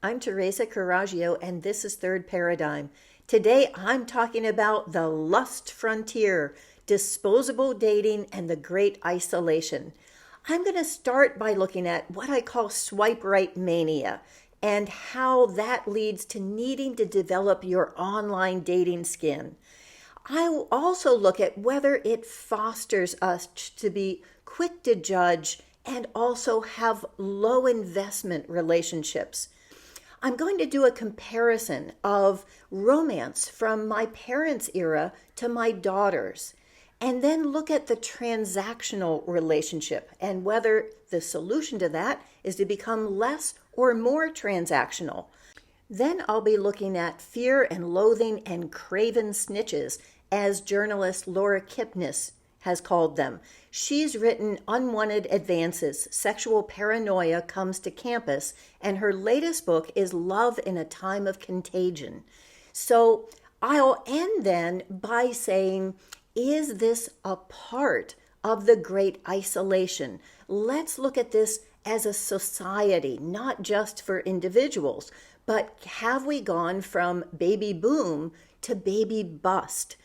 I'm Teresa Carraggio, and this is Third Paradigm. Today, I'm talking about the lust frontier, disposable dating, and the great isolation. I'm going to start by looking at what I call swipe-rightmania and how that leads to needing to develop your online dating skin. I will also look at whether it fosters us to be quick to judge and also have low investment relationships. I'm going to do a comparison of romance from my parents' era to my daughter's, and then look at the transactional relationship and whether the solution to that is to become less or more transactional. Then I'll be looking at fear and loathing and craven snitches, as journalist Laura Kipnis has called them. She's written Unwanted Advances, Sexual Paranoia Comes to Campus, and her latest book is Love in a Time of Contagion. So I'll end then by saying, is this a part of the great isolation? Let's look at this as a society, not just for individuals, but have we gone from baby boom to baby bust?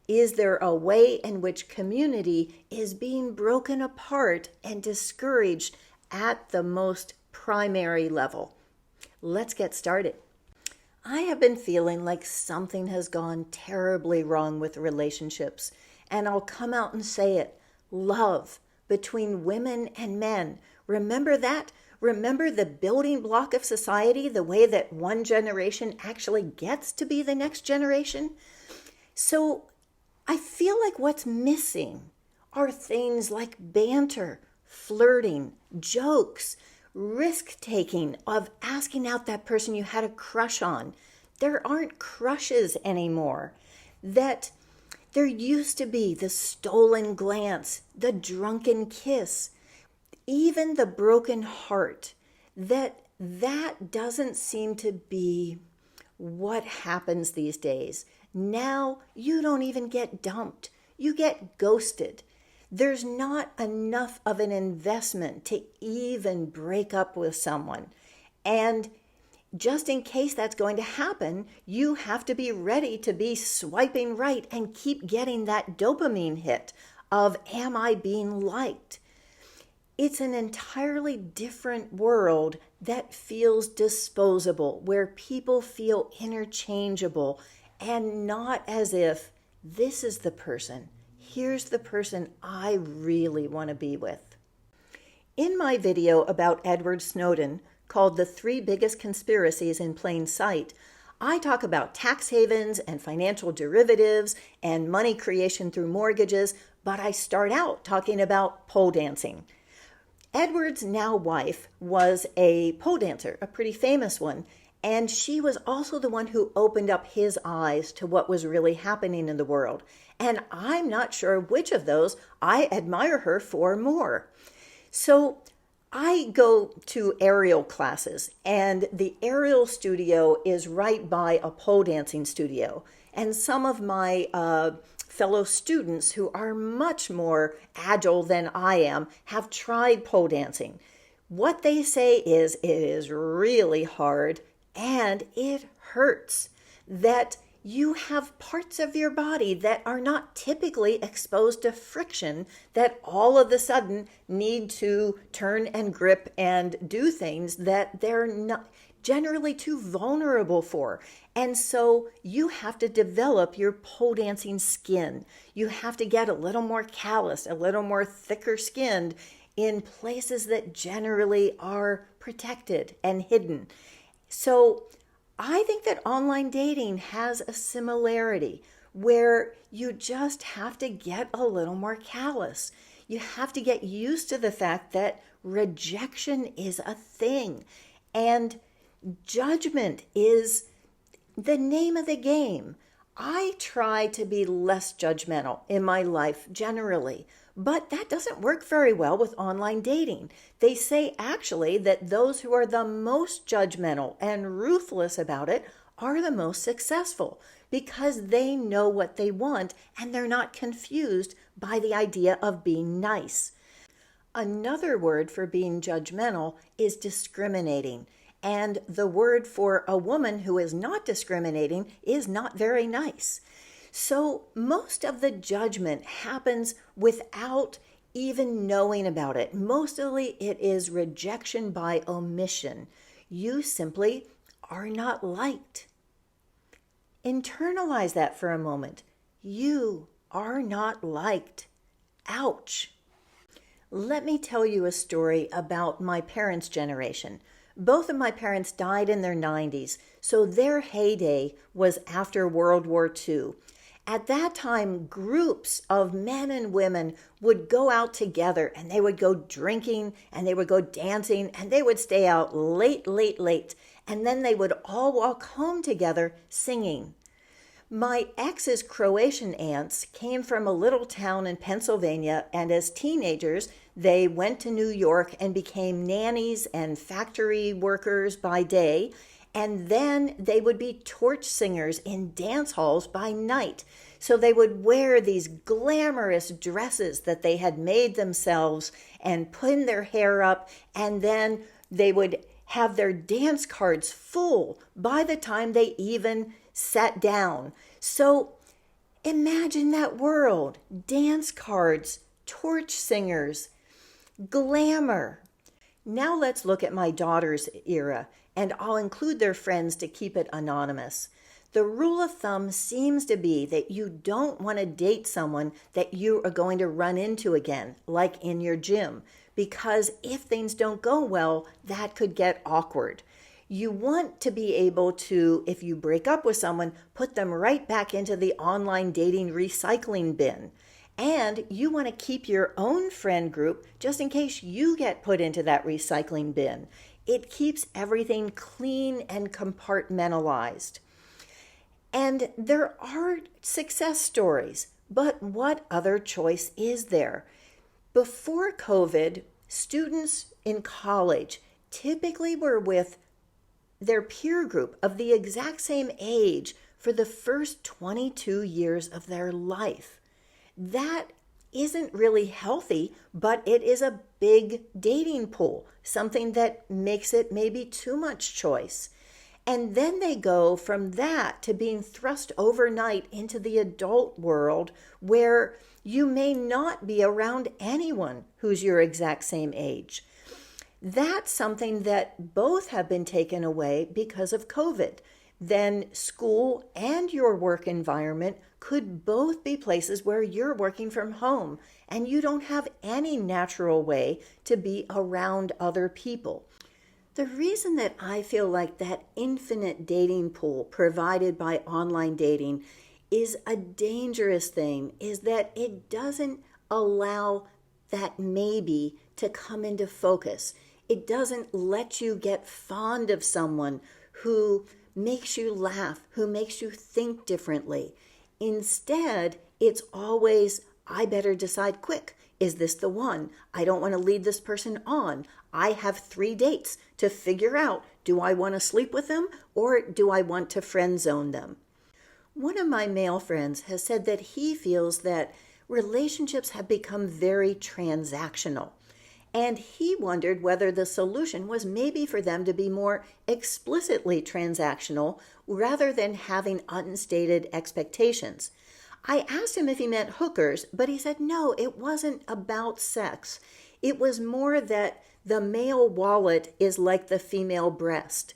Is there a way in which community is being broken apart and discouraged at the most primary level? Let's get started. I have been feeling like something has gone terribly wrong with relationships, and I'll come out and say it. Love between women and men. Remember that? Remember the building block of society, the way that one generation actually gets to be the next generation? So I feel like what's missing are things like banter, flirting, jokes, risk-taking of asking out that person you had a crush on. There aren't crushes anymore. That there used to be the stolen glance, the drunken kiss, even the broken heart. That doesn't seem to be what happens these days. Now you don't even get dumped. You get ghosted. There's not enough of an investment to even break up with someone. And just in case that's going to happen, you have to be ready to be swiping right and keep getting that dopamine hit of, am I being liked? It's an entirely different world that feels disposable, where people feel interchangeable and not as if this is the person, here's the person I really want to be with. In my video about Edward Snowden, called The 3 Biggest Conspiracies in Plain Sight, I talk about tax havens and financial derivatives and money creation through mortgages, but I start out talking about pole dancing. Edward's now wife was a pole dancer, a pretty famous one, and she was also the one who opened up his eyes to what was really happening in the world. And I'm not sure which of those I admire her for more. So I go to aerial classes, and the aerial studio is right by a pole dancing studio. And some of my fellow students who are much more agile than I am have tried pole dancing. What they say is it is really hard and it hurts, that you have parts of your body that are not typically exposed to friction that all of a sudden need to turn and grip and do things that they're not generally too vulnerable for. And so you have to develop your pole dancing skin. You have to get a little more callous, a little more thicker skinned in places that generally are protected and hidden. So I think that online dating has a similarity where you just have to get a little more callous. You have to get used to the fact that rejection is a thing and judgment is the name of the game. I try to be less judgmental in my life generally, but that doesn't work very well with online dating. They say actually that those who are the most judgmental and ruthless about it are the most successful because they know what they want and they're not confused by the idea of being nice. Another word for being judgmental is discriminating. And the word for a woman who is not discriminating is not very nice. So most of the judgment happens without even knowing about it. Mostly it is rejection by omission. You simply are not liked. Internalize that for a moment. You are not liked. Ouch. Let me tell you a story about my parents' generation. Both of my parents died in their 90s, so their heyday was after World War II. At that time, groups of men and women would go out together and they would go drinking and they would go dancing and they would stay out late, late, late. And then they would all walk home together singing. My ex's Croatian aunts came from a little town in Pennsylvania, and as teenagers, they went to New York and became nannies and factory workers by day, and then they would be torch singers in dance halls by night. So they would wear these glamorous dresses that they had made themselves and pin their hair up, and then they would have their dance cards full by the time they even sat down. So imagine that world. Dance cards, torch singers, glamour. Now let's look at my daughter's era, and I'll include their friends to keep it anonymous. The rule of thumb seems to be that you don't want to date someone that you are going to run into again, like in your gym, because if things don't go well, that could get awkward. You want to be able to, if you break up with someone, put them right back into the online dating recycling bin. And you want to keep your own friend group just in case you get put into that recycling bin. It keeps everything clean and compartmentalized. And there are success stories, but what other choice is there? Before COVID, students in college typically were with their peer group of the exact same age for the first 22 years of their life. That isn't really healthy, but it is a big dating pool, something that makes it maybe too much choice. And then they go from that to being thrust overnight into the adult world where you may not be around anyone who's your exact same age. That's something that both have been taken away because of COVID. Then school and your work environment could both be places where you're working from home and you don't have any natural way to be around other people. The reason that I feel like that infinite dating pool provided by online dating is a dangerous thing is that it doesn't allow that maybe to come into focus. It doesn't let you get fond of someone who makes you laugh, who makes you think differently. Instead, it's always, I better decide quick. Is this the one? I don't want to lead this person on. I have 3 dates to figure out, do I want to sleep with them or do I want to friend zone them? One of my male friends has said that he feels that relationships have become very transactional. And he wondered whether the solution was maybe for them to be more explicitly transactional rather than having unstated expectations. I asked him if he meant hookers, but he said no, it wasn't about sex. It was more that the male wallet is like the female breast,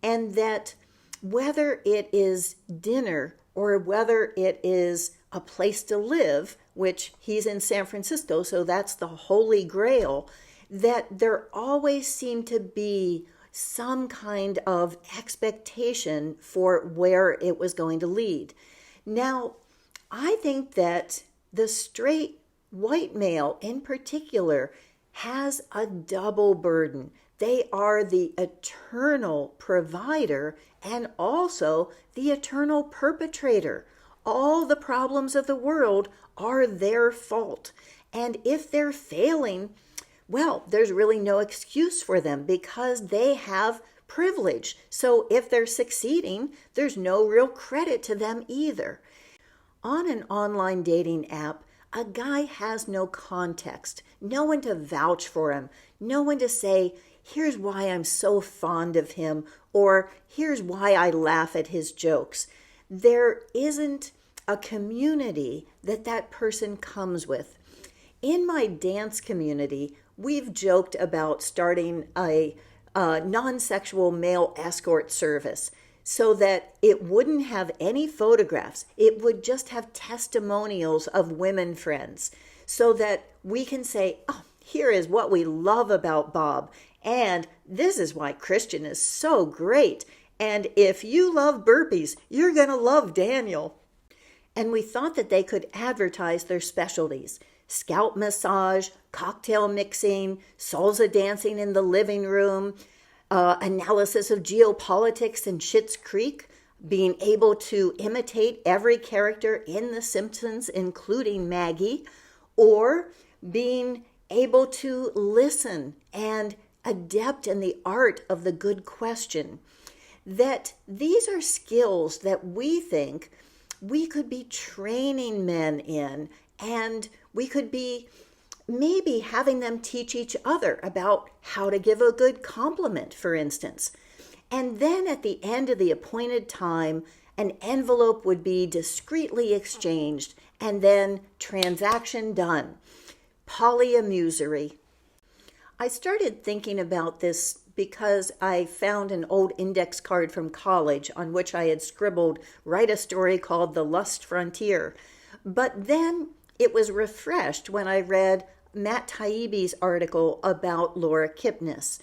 and that whether it is dinner or whether it is a place to live, which he's in San Francisco, so that's the holy grail, that there always seemed to be some kind of expectation for where it was going to lead. Now, I think that the straight white male in particular has a double burden. They are the eternal provider and also the eternal perpetrator. All the problems of the world are their fault. And if they're failing, well, there's really no excuse for them because they have privilege. So if they're succeeding, there's no real credit to them either. On an online dating app, a guy has no context, no one to vouch for him, no one to say, here's why I'm so fond of him, or here's why I laugh at his jokes. There isn't a community that person comes with. In my dance community, we've joked about starting a non-sexual male escort service so that it wouldn't have any photographs. It would just have testimonials of women friends so that we can say, oh, here is what we love about Bob. And this is why Christian is so great. And if you love burpees, you're going to love Daniel. And we thought that they could advertise their specialties: scalp massage, cocktail mixing, salsa dancing in the living room, analysis of geopolitics in Schitt's Creek, being able to imitate every character in The Simpsons, including Maggie, or being able to listen and adept in the art of the good question. That these are skills that we think we could be training men in, and we could be maybe having them teach each other about how to give a good compliment, for instance. And then at the end of the appointed time, an envelope would be discreetly exchanged, and then transaction done. Polyamusery. I started thinking about this because I found an old index card from college on which I had scribbled, write a story called The Lust Frontier. But then it was refreshed when I read Matt Taibbi's article about Laura Kipnis.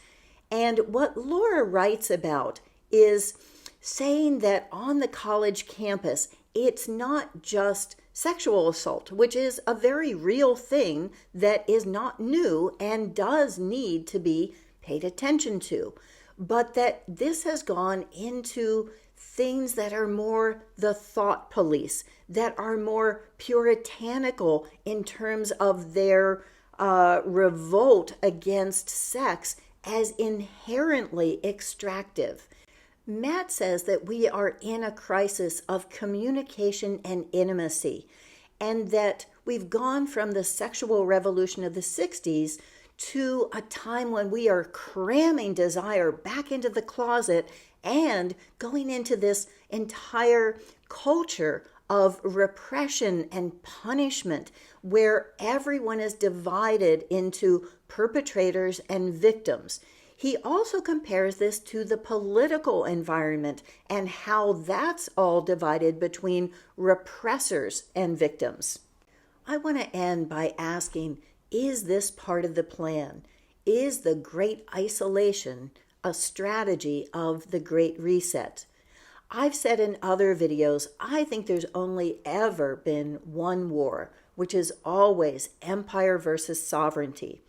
And what Laura writes about is saying that on the college campus, it's not just sexual assault, which is a very real thing that is not new and does need to be paid attention to, but that this has gone into things that are more the thought police, that are more puritanical in terms of their revolt against sex as inherently extractive. Matt says that we are in a crisis of communication and intimacy, and that we've gone from the sexual revolution of the 60s to a time when we are cramming desire back into the closet and going into this entire culture of repression and punishment where everyone is divided into perpetrators and victims. He also compares this to the political environment and how that's all divided between repressors and victims. I want to end by asking, is this part of the plan? Is the Great Isolation a strategy of the Great Reset? I've said in other videos, I think there's only ever been one war, which is always empire versus sovereignty.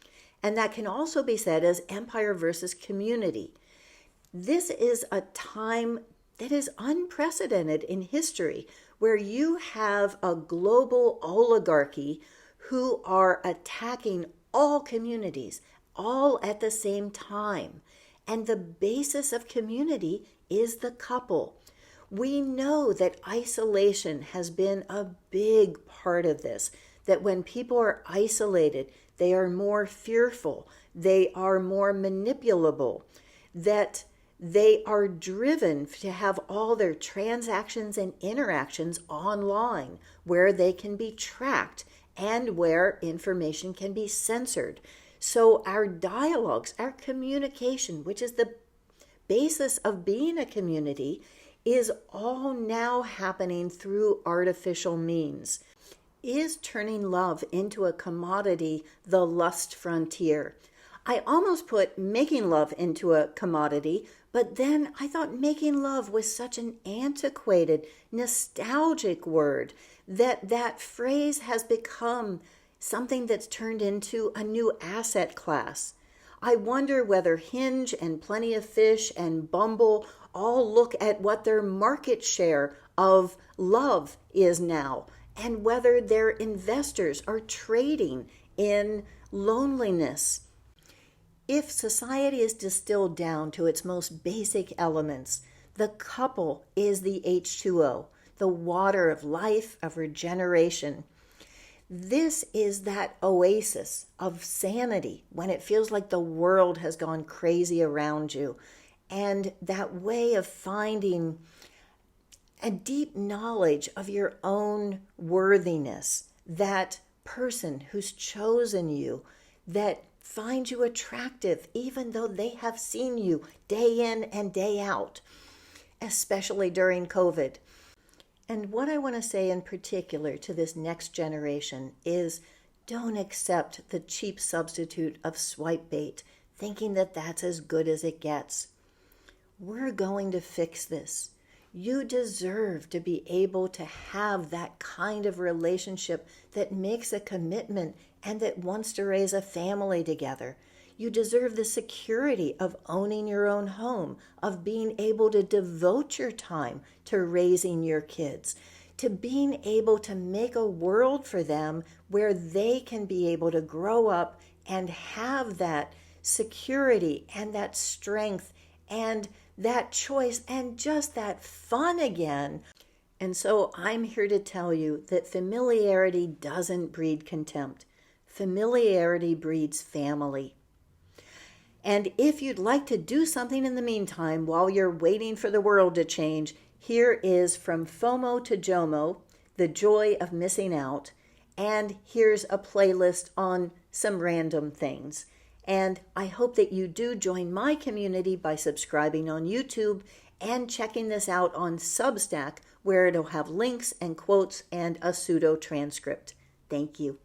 And that can also be said as empire versus community. This is a time that is unprecedented in history, where you have a global oligarchy who are attacking all communities, all at the same time. And the basis of community is the couple. We know that isolation has been a big part of this, that when people are isolated, they are more fearful, they are more manipulable, that they are driven to have all their transactions and interactions online, where they can be tracked and where information can be censored. So our dialogues, our communication, which is the basis of being a community, is all now happening through artificial means. Is turning love into a commodity the lust frontier? I almost put making love into a commodity, but then I thought making love was such an antiquated, nostalgic word that phrase has become something that's turned into a new asset class. I wonder whether Hinge and Plenty of Fish and Bumble all look at what their market share of love is now, and whether their investors are trading in loneliness. If society is distilled down to its most basic elements, the couple is the H2O, the water of life, of regeneration. This is that oasis of sanity when it feels like the world has gone crazy around you, and that way of finding a deep knowledge of your own worthiness, that person who's chosen you, that finds you attractive even though they have seen you day in and day out, especially during COVID. And what I want to say in particular to this next generation is, don't accept the cheap substitute of swipe bait, thinking that that's as good as it gets. We're going to fix this. You deserve to be able to have that kind of relationship that makes a commitment and that wants to raise a family together. You deserve the security of owning your own home, of being able to devote your time to raising your kids, to being able to make a world for them where they can be able to grow up and have that security and that strength and that choice and just that fun again. And so I'm here to tell you that familiarity doesn't breed contempt. Familiarity breeds family. And if you'd like to do something in the meantime while you're waiting for the world to change, here is From FOMO to JOMO, The Joy of Missing Out. And here's a playlist on some random things. And I hope that you do join my community by subscribing on YouTube and checking this out on Substack, where it'll have links and quotes and a pseudo transcript. Thank you.